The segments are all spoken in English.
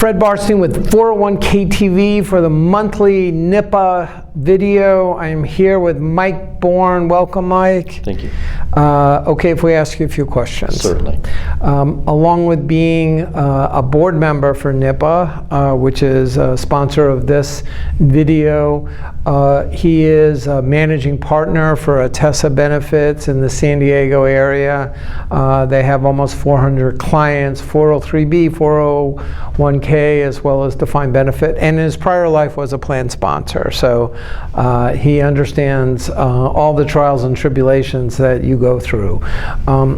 Fred Barstein with 401k TV for the monthly NIPA video. I am here with Mike Bourne. Welcome, Mike. Thank you. Okay, if we ask you a few questions. Certainly. Along with being a board member for NIPA, which is a sponsor of this video, he is a managing partner for Atessa Benefits in the San Diego area. They have almost 400 clients, 403B, 401k, as well as defined benefit, and in his prior life was a plan sponsor. So he understands all the trials and tribulations that you go through.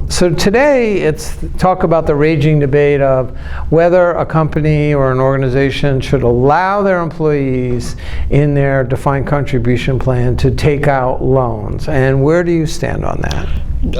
So today it's talk about the raging debate of whether a company or an organization should allow their employees in their defined contribution plan to take out loans. And where do you stand on that?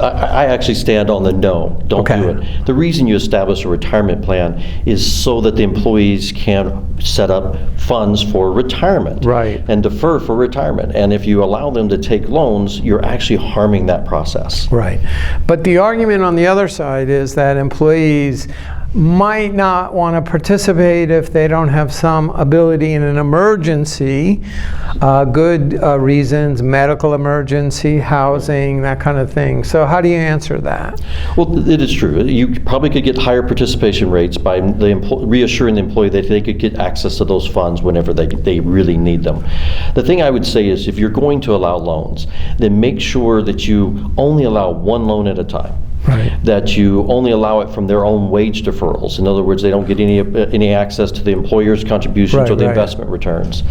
I actually stand on the no, don't do it. The reason you establish a retirement plan is so that the employees can set up funds for retirement and defer for retirement. And if you allow them to take loans, you're actually harming that process. Right. But the argument on the other side is that employees might not want to participate if they don't have some ability in an emergency, good reasons, medical emergency, housing, that kind of thing. So how do you answer that? Well, it is true. You probably could get higher participation rates by reassuring the employee that they could get access to those funds whenever they really need them. The thing I would say is if you're going to allow loans, then make sure that you only allow one loan at a time. That you only allow it from their own wage deferrals. In other words, they don't get any access to the employer's contributions or the investment returns.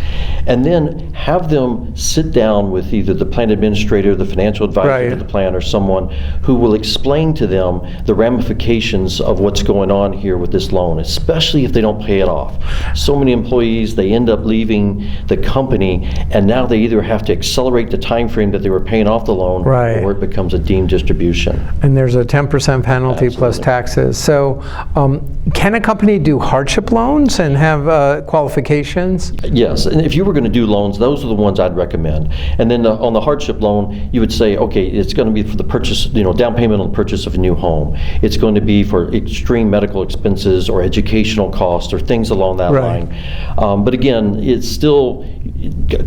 And then have them sit down with either the plan administrator, the financial advisor to the plan, or someone who will explain to them the ramifications of what's going on here with this loan, especially if they don't pay it off. So many employees, they end up leaving the company, and now they either have to accelerate the time frame that they were paying off the loan, or it becomes a deemed distribution. And there's a 10% penalty plus taxes. So can a company do hardship loans and have qualifications? Yes, and if you were going to do loans, those are the ones I'd recommend. And then on the hardship loan, you would say, okay, it's going to be for the purchase, down payment on the purchase of a new home. It's going to be for extreme medical expenses or educational costs or things along that line. But again, it's still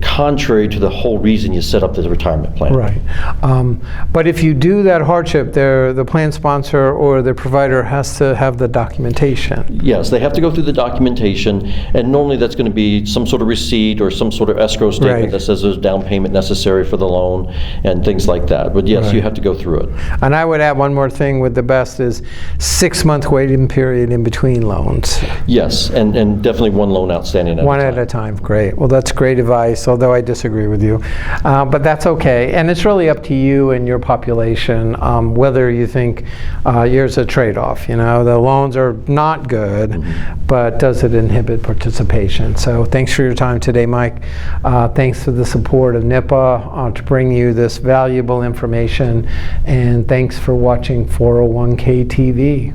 contrary to the whole reason you set up the retirement plan. But if you do that hardship, the plan sponsor or the provider has to have the documentation. Yes, they have to go through the documentation, and normally that's going to be some sort of receipt or some sort of escrow statement that says there's down payment necessary for the loan and things like that. But yes, you have to go through it. And I would add one more thing with the best is 6-month waiting period in between loans. Yes, and definitely one loan outstanding at one at a time. Great. Well, that's great advice, although I disagree with you. But that's okay. And it's really up to you and your population whether you think here's a trade-off. The loans are not good, but does it inhibit participation? So thanks for your time today, Mike. Thanks for the support of NIPA to bring you this valuable information, and thanks for watching 401k TV.